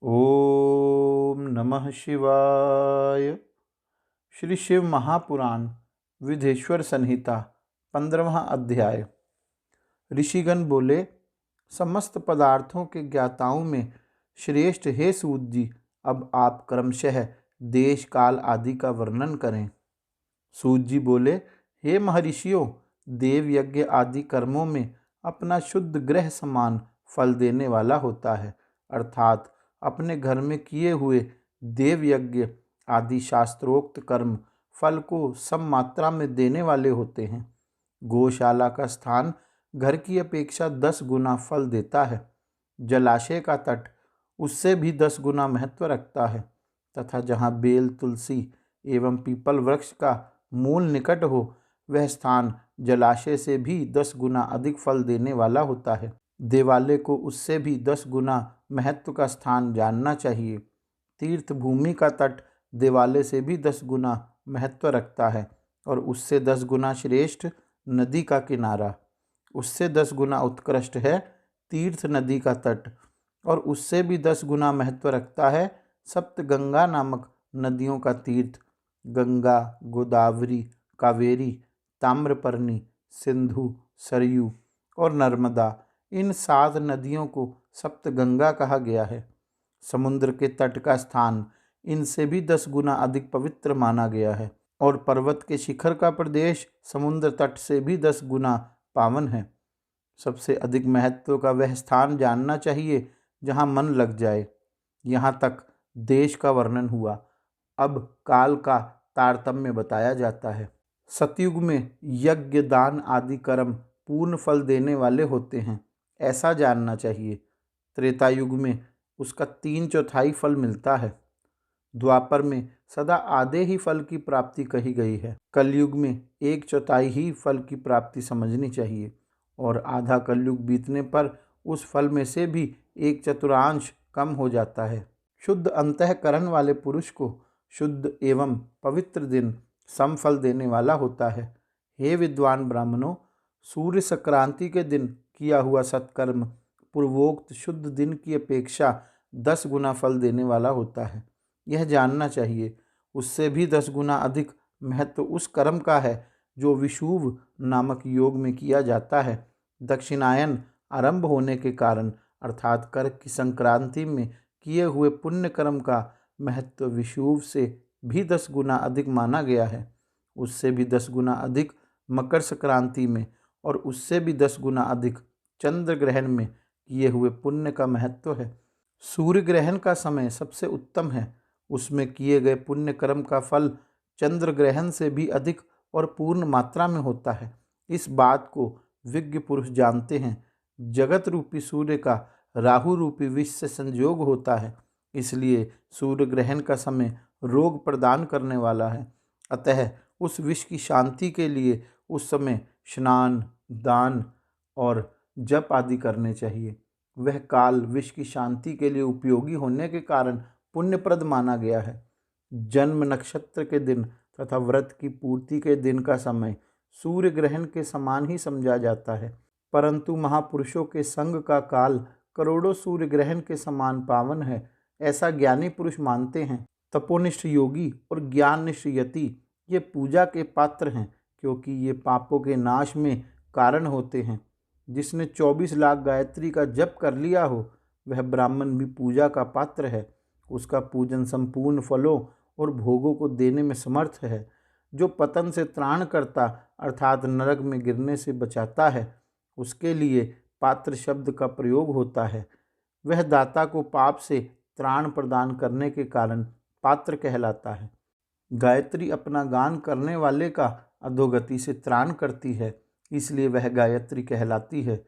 ओम नमः शिवाय। श्री शिव महापुराण विधेश्वर संहिता 15वां अध्याय। ऋषिगण बोले, समस्त पदार्थों के ज्ञाताओं में श्रेष्ठ हे सूत जी, अब आप क्रमशः देश काल आदि का वर्णन करें। सूत जी बोले, हे महर्षियों, देव यज्ञ आदि कर्मों में अपना शुद्ध ग्रह समान फल देने वाला होता है, अर्थात अपने घर में किए हुए देव यज्ञ आदि शास्त्रोक्त कर्म फल को सम मात्रा में देने वाले होते हैं। गौशाला का स्थान घर की अपेक्षा 10 गुना फल देता है। जलाशय का तट उससे भी 10 गुना महत्व रखता है तथा जहाँ बेल, तुलसी एवं पीपल वृक्ष का मूल निकट हो, वह स्थान जलाशय से भी 10 गुना अधिक फल देने वाला होता है। देवालय को उससे भी 10 गुना महत्व का स्थान जानना चाहिए। तीर्थ भूमि का तट देवालय से भी 10 गुना महत्व रखता है और उससे 10 गुना श्रेष्ठ नदी का किनारा। उससे 10 गुना उत्कृष्ट है तीर्थ नदी का तट और उससे भी 10 गुना महत्व रखता है सप्तगंगा नामक नदियों का तीर्थ। गंगा, गोदावरी, कावेरी, ताम्रपर्णी, सिंधु, सरयू और नर्मदा, इन 7 नदियों को सप्तगंगा कहा गया है। समुद्र के तट का स्थान इनसे भी 10 गुना अधिक पवित्र माना गया है और पर्वत के शिखर का प्रदेश समुद्र तट से भी 10 गुना पावन है। सबसे अधिक महत्व का वह स्थान जानना चाहिए जहाँ मन लग जाए। यहाँ तक देश का वर्णन हुआ। अब काल का तारतम्य बताया जाता है। सतयुग में यज्ञ, दान आदि कर्म पूर्ण फल देने वाले होते हैं, ऐसा जानना चाहिए। त्रेता युग में उसका 3/4 फल मिलता है। द्वापर में सदा आधे ही फल की प्राप्ति कही गई है। कलयुग में 1/4 ही फल की प्राप्ति समझनी चाहिए और आधा कलयुग बीतने पर उस फल में से भी 1/4 कम हो जाता है। शुद्ध अंतःकरण वाले पुरुष को शुद्ध एवं पवित्र दिन सम फल देने वाला होता है। हे विद्वान ब्राह्मणों, सूर्य संक्रांति के दिन किया हुआ सत्कर्म पूर्वोक्त शुद्ध दिन की अपेक्षा 10 गुना फल देने वाला होता है, यह जानना चाहिए। उससे भी 10 गुना अधिक महत्व उस कर्म का है जो विषुव नामक योग में किया जाता है। दक्षिणायन आरंभ होने के कारण अर्थात कर्क की संक्रांति में किए हुए पुण्य कर्म का महत्व विषुव से भी 10 गुना अधिक माना गया है। उससे भी 10 गुना अधिक मकर संक्रांति में और उससे भी 10 गुना अधिक चंद्र ग्रहण में किए हुए पुण्य का महत्व है। सूर्य ग्रहण का समय सबसे उत्तम है। उसमें किए गए पुण्य कर्म का फल चंद्र ग्रहण से भी अधिक और पूर्ण मात्रा में होता है। इस बात को विज्ञ पुरुष जानते हैं। जगत रूपी सूर्य का राहु रूपी विष से संयोग होता है, इसलिए सूर्य ग्रहण का समय रोग प्रदान करने वाला है। अतः उस विष की शांति के लिए उस समय स्नान, दान और जप आदि करने चाहिए। वह काल विष की शांति के लिए उपयोगी होने के कारण पुण्यप्रद माना गया है। जन्म नक्षत्र के दिन तथा व्रत की पूर्ति के दिन का समय सूर्य ग्रहण के समान ही समझा जाता है, परंतु महापुरुषों के संग का काल करोड़ों सूर्य ग्रहण के समान पावन है, ऐसा ज्ञानी पुरुष मानते हैं। तपोनिष्ठ योगी और ज्ञाननिष्ठ यति ये पूजा के पात्र हैं, क्योंकि ये पापों के नाश में कारण होते हैं। जिसने 24 लाख गायत्री का जप कर लिया हो, वह ब्राह्मण भी पूजा का पात्र है। उसका पूजन संपूर्ण फलों और भोगों को देने में समर्थ है। जो पतन से त्राण करता अर्थात नरक में गिरने से बचाता है, उसके लिए पात्र शब्द का प्रयोग होता है। वह दाता को पाप से त्राण प्रदान करने के कारण पात्र कहलाता है। गायत्री अपना गान करने वाले का अधोगति से त्राण करती है, इसलिए वह गायत्री कहलाती है।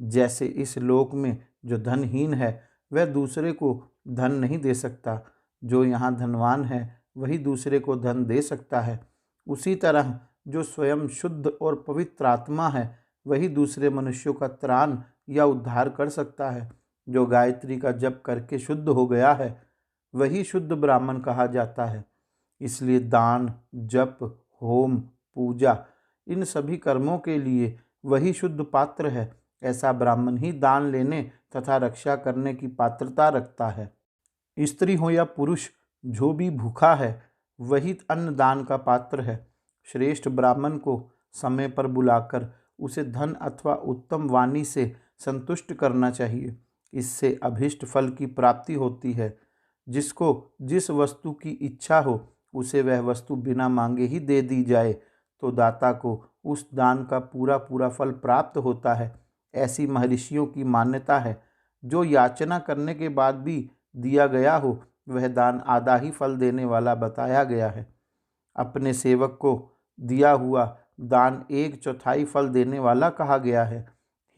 जैसे इस लोक में जो धनहीन है वह दूसरे को धन नहीं दे सकता, जो यहाँ धनवान है वही दूसरे को धन दे सकता है, उसी तरह जो स्वयं शुद्ध और पवित्र आत्मा है वही दूसरे मनुष्यों का त्राण या उद्धार कर सकता है। जो गायत्री का जप करके शुद्ध हो गया है वही शुद्ध ब्राह्मण कहा जाता है। इसलिए दान, जप, होम, पूजा इन सभी कर्मों के लिए वही शुद्ध पात्र है। ऐसा ब्राह्मण ही दान लेने तथा रक्षा करने की पात्रता रखता है। स्त्री हो या पुरुष, जो भी भूखा है वही अन्न दान का पात्र है। श्रेष्ठ ब्राह्मण को समय पर बुलाकर उसे धन अथवा उत्तम वाणी से संतुष्ट करना चाहिए। इससे अभीष्ट फल की प्राप्ति होती है। जिसको जिस वस्तु की इच्छा हो उसे वह वस्तु बिना मांगे ही दे दी जाए तो दाता को उस दान का पूरा पूरा फल प्राप्त होता है। ऐसी महर्षियों की मान्यता है। जो याचना करने के बाद भी दिया गया हो वह दान आधा ही फल देने वाला बताया गया है। अपने सेवक को दिया हुआ दान 1/4 फल देने वाला कहा गया है।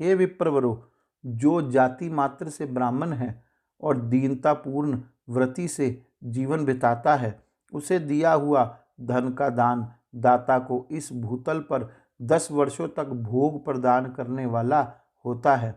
हे विप्रवरो, जो जाति मात्र से ब्राह्मण है और दीनतापूर्ण व्रति से जीवन बिताता है उसे दिया हुआ धन का दान दाता को इस भूतल पर 10 वर्षों तक भोग प्रदान करने वाला होता है।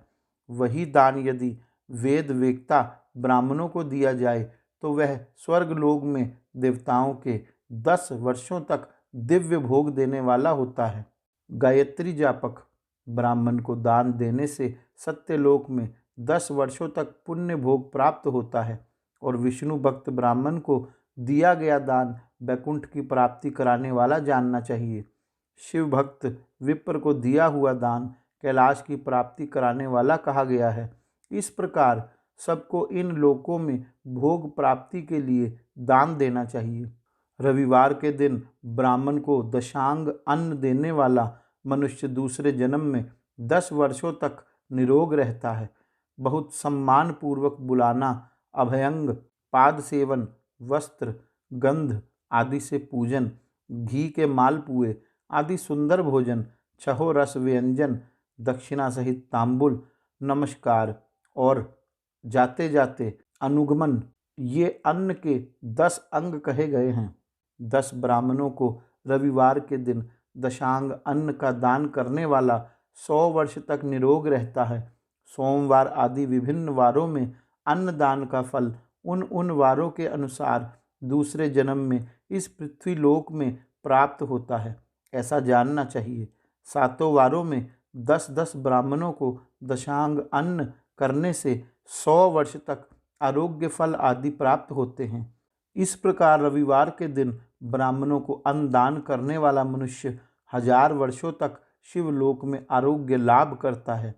वही दान यदि वेद वेत्ता ब्राह्मणों को दिया जाए तो वह स्वर्ग लोक में देवताओं के 10 वर्षों तक दिव्य भोग देने वाला होता है। गायत्री जापक ब्राह्मण को दान देने से सत्यलोक में 10 वर्षों तक पुण्य भोग प्राप्त होता है और विष्णु भक्त ब्राह्मण को दिया गया दान वैकुंठ की प्राप्ति कराने वाला जानना चाहिए। शिव भक्त विप्र को दिया हुआ दान कैलाश की प्राप्ति कराने वाला कहा गया है। इस प्रकार सबको इन लोकों में भोग प्राप्ति के लिए दान देना चाहिए। रविवार के दिन ब्राह्मण को दशांग अन्न देने वाला मनुष्य दूसरे जन्म में 10 वर्षों तक निरोग रहता है। बहुत सम्मान पूर्वक बुलाना, अभयंग, पाद सेवन, वस्त्र, गंध आदि से पूजन, घी के मालपुए आदि सुंदर भोजन, छहो रस व्यंजन, दक्षिणा सहित तांबुल, नमस्कार और जाते जाते अनुगमन, ये अन्न के 10 अंग कहे गए हैं। 10 ब्राह्मणों को रविवार के दिन दशांग अन्न का दान करने वाला 100 वर्ष तक निरोग रहता है। सोमवार आदि विभिन्न वारों में अन्न दान का फल उन वारों के अनुसार दूसरे जन्म में इस पृथ्वी लोक में प्राप्त होता है, ऐसा जानना चाहिए। 7 वारों में 10-10 ब्राह्मणों को दशांग अन्न करने से 100 वर्ष तक आरोग्य फल आदि प्राप्त होते हैं। इस प्रकार रविवार के दिन ब्राह्मणों को अन्न दान करने वाला मनुष्य 1000 वर्षों तक शिवलोक में आरोग्य लाभ करता है।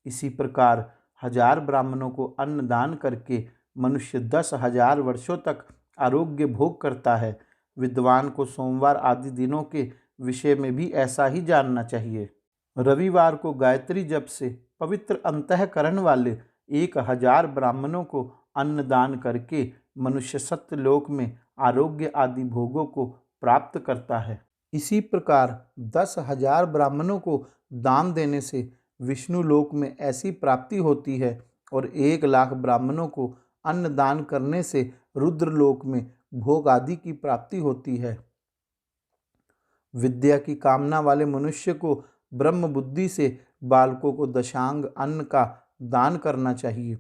इसी प्रकार 1000 ब्राह्मणों को अन्न दान करके मनुष्य 10,000 वर्षों तक आरोग्य भोग करता है। विद्वान को सोमवार आदि दिनों के विषय में भी ऐसा ही जानना चाहिए। रविवार को गायत्री जप से पवित्र अंतःकरण वाले 1000 ब्राह्मणों को अन्न दान करके मनुष्य सत्यलोक में आरोग्य आदि भोगों को प्राप्त करता है। इसी प्रकार 10,000 ब्राह्मणों को दान देने से विष्णु लोक में ऐसी प्राप्ति होती है और 1,00,000 ब्राह्मणों को अन्न दान करने से रुद्रलोक में भोग आदि की प्राप्ति होती है। विद्या की कामना वाले मनुष्य को ब्रह्म बुद्धि से बालकों को दशांग अन्न का दान करना चाहिए।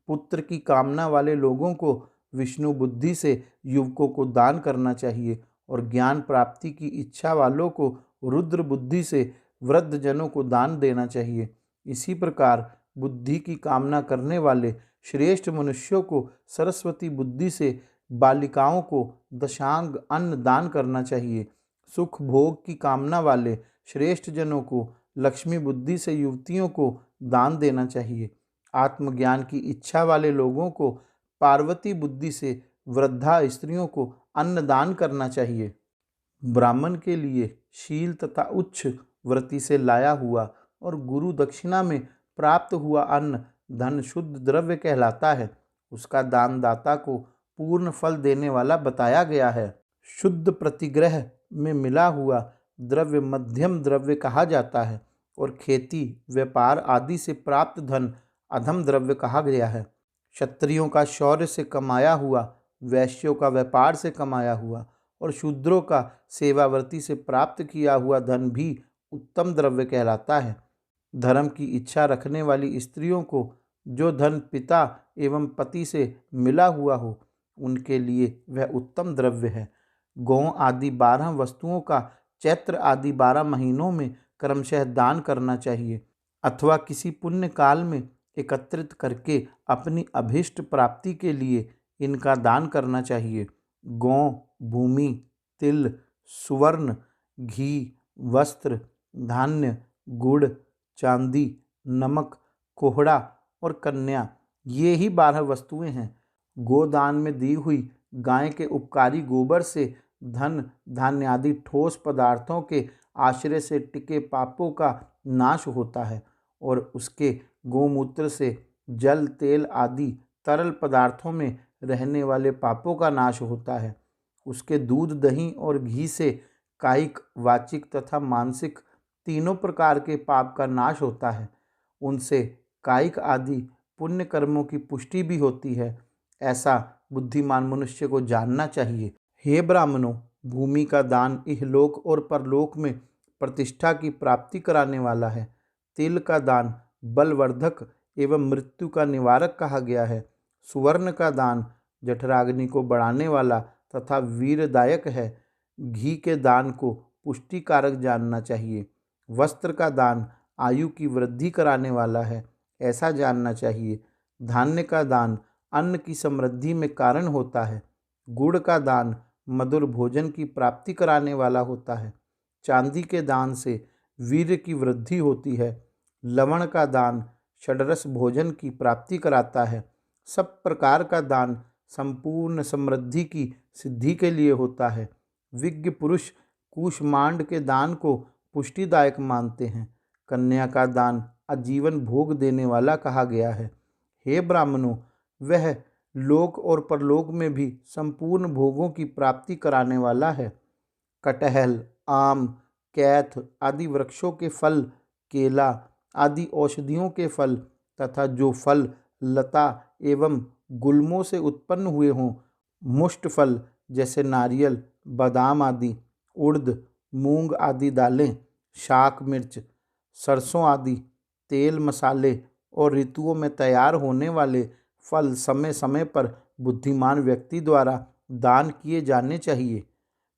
पुत्र की कामना वाले लोगों को विष्णु बुद्धि से युवकों को दान करना चाहिए और ज्ञान प्राप्ति की इच्छा वालों को रुद्र बुद्धि से वृद्ध जनों को दान देना चाहिए। इसी प्रकार बुद्धि की कामना करने वाले श्रेष्ठ मनुष्यों को सरस्वती बुद्धि से बालिकाओं को दशांग अन्न दान करना चाहिए। सुख भोग की कामना वाले श्रेष्ठ जनों को लक्ष्मी बुद्धि से युवतियों को दान देना चाहिए। आत्मज्ञान की इच्छा वाले लोगों को पार्वती बुद्धि से वृद्धा स्त्रियों को अन्न दान करना चाहिए। ब्राह्मण के लिए शील तथा उच्च व्रति से लाया हुआ और गुरु दक्षिणा में प्राप्त हुआ अन्न धन शुद्ध द्रव्य कहलाता है। उसका दान दाता को पूर्ण फल देने वाला बताया गया है। शुद्ध प्रतिग्रह में मिला हुआ द्रव्य मध्यम द्रव्य कहा जाता है और खेती व्यापार आदि से प्राप्त धन अधम द्रव्य कहा गया है। क्षत्रियों का शौर्य से कमाया हुआ, वैश्यों का व्यापार से कमाया हुआ और शूद्रों का सेवावर्ती से प्राप्त किया हुआ धन भी उत्तम द्रव्य कहलाता है। धर्म की इच्छा रखने वाली स्त्रियों को जो धन पिता एवं पति से मिला हुआ हो उनके लिए वह उत्तम द्रव्य है। गौ आदि 12 वस्तुओं का चैत्र आदि 12 महीनों में क्रमशः दान करना चाहिए अथवा किसी पुण्य काल में एकत्रित करके अपनी अभीष्ट प्राप्ति के लिए इनका दान करना चाहिए। गौ, भूमि, तिल, सुवर्ण, घी, वस्त्र, धान्य, गुड़, चांदी, नमक, कोहड़ा और कन्या, ये ही 12 वस्तुएं हैं। गोदान में दी हुई गाय के उपकारी गोबर से धन, धान्य आदि ठोस पदार्थों के आश्रय से टिके पापों का नाश होता है और उसके गोमूत्र से जल, तेल आदि तरल पदार्थों में रहने वाले पापों का नाश होता है। उसके दूध, दही और घी से कायिक, वाचिक तथा मानसिक तीनों प्रकार के पाप का नाश होता है। उनसे कायिक आदि पुण्य कर्मों की पुष्टि भी होती है। ऐसा बुद्धिमान मनुष्य को जानना चाहिए। हे ब्राह्मणों, भूमि का दान इहलोक और परलोक में प्रतिष्ठा की प्राप्ति कराने वाला है। तिल का दान बलवर्धक एवं मृत्यु का निवारक कहा गया है। सुवर्ण का दान जठराग्नि को बढ़ाने वाला तथा वीरदायक है। घी के दान को पुष्टि कारक जानना चाहिए। वस्त्र का दान आयु की वृद्धि कराने वाला है, ऐसा जानना चाहिए। धान्य का दान अन्न की समृद्धि में कारण होता है। गुड़ का दान मधुर भोजन की प्राप्ति कराने वाला होता है। चांदी के दान से वीर्य की वृद्धि होती है। लवण का दान षड्रस भोजन की प्राप्ति कराता है। सब प्रकार का दान संपूर्ण समृद्धि की सिद्धि के लिए होता है। विज्ञ पुरुष कूष्मांड के दान को पुष्टिदायक मानते हैं। कन्या का दान आजीवन भोग देने वाला कहा गया है। हे ब्राह्मणों, वह लोक और परलोक में भी संपूर्ण भोगों की प्राप्ति कराने वाला है। कटहल, आम, कैथ आदि वृक्षों के फल, केला आदि औषधियों के फल तथा जो फल लता एवं गुल्मों से उत्पन्न हुए हों, मुष्ट फल जैसे नारियल, बादाम आदि, उड़द, मूंग आदि दालें, शाक, मिर्च, सरसों आदि, तेल, मसाले और ऋतुओं में तैयार होने वाले फल समय समय पर बुद्धिमान व्यक्ति द्वारा दान किए जाने चाहिए।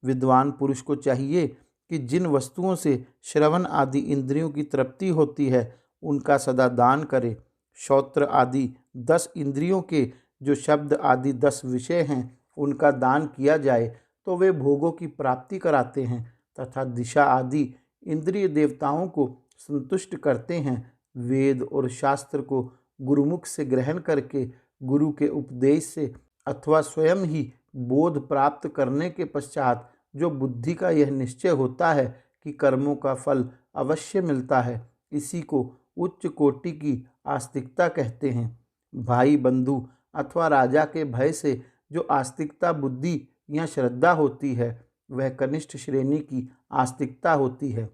विद्वान पुरुष को चाहिए कि जिन वस्तुओं से श्रवण आदि इंद्रियों की तृप्ति होती है उनका सदा दान करे। श्रोत्र आदि 10 इंद्रियों के जो शब्द आदि 10 विषय हैं उनका दान किया जाए तो वे भोगों की प्राप्ति कराते हैं तथा दिशा आदि इंद्रिय देवताओं को संतुष्ट करते हैं। वेद और शास्त्र को गुरुमुख से ग्रहण करके गुरु के उपदेश से अथवा स्वयं ही बोध प्राप्त करने के पश्चात जो बुद्धि का यह निश्चय होता है कि कर्मों का फल अवश्य मिलता है, इसी को उच्च कोटि की आस्तिकता कहते हैं। भाई, बंधु अथवा राजा के भय से जो आस्तिकता बुद्धि या श्रद्धा होती है वह कनिष्ठ श्रेणी की आस्तिकता होती है।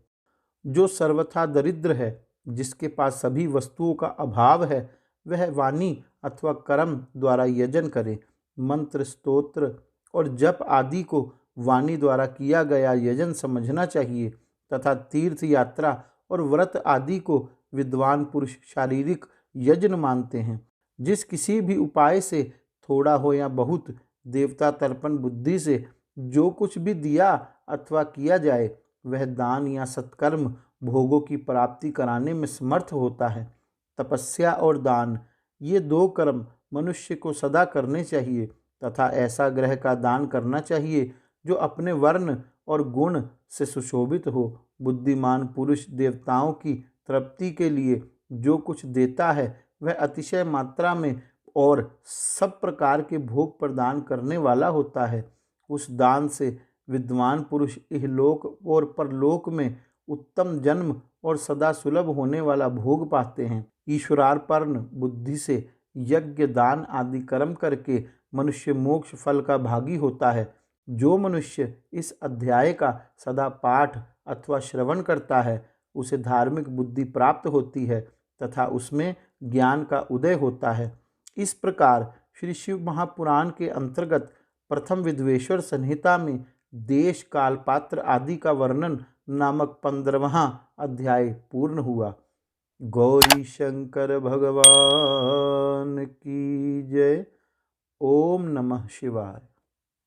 जो सर्वथा दरिद्र है, जिसके पास सभी वस्तुओं का अभाव है, वह वाणी अथवा कर्म द्वारा यजन करे। मंत्र, स्तोत्र और जप आदि को वाणी द्वारा किया गया यजन समझना चाहिए तथा तीर्थ यात्रा और व्रत आदि को विद्वान पुरुष शारीरिक यज्ञ मानते हैं। जिस किसी भी उपाय से थोड़ा हो या बहुत देवता तर्पण बुद्धि से जो कुछ भी दिया अथवा किया जाए वह दान या सत्कर्म भोगों की प्राप्ति कराने में समर्थ होता है। तपस्या और दान, ये 2 कर्म मनुष्य को सदा करने चाहिए तथा ऐसा ग्रह का दान करना चाहिए जो अपने वर्ण और गुण से सुशोभित हो। बुद्धिमान पुरुष देवताओं की तृप्ति के लिए जो कुछ देता है वह अतिशय मात्रा में और सब प्रकार के भोग प्रदान करने वाला होता है। उस दान से विद्वान पुरुष इहलोक और परलोक में उत्तम जन्म और सदा सुलभ होने वाला भोग पाते हैं। ईश्वरार्पण बुद्धि से यज्ञ, दान आदि कर्म करके मनुष्य मोक्ष फल का भागी होता है। जो मनुष्य इस अध्याय का सदा पाठ अथवा श्रवण करता है उसे धार्मिक बुद्धि प्राप्त होती है तथा उसमें ज्ञान का उदय होता है। इस प्रकार श्री शिव महापुराण के अंतर्गत प्रथम विद्वेश्वर संहिता में देश, काल, पात्र आदि का वर्णन नामक 15वां अध्याय पूर्ण हुआ। गौरी शंकर भगवान की जय। ओम नमः शिवाय।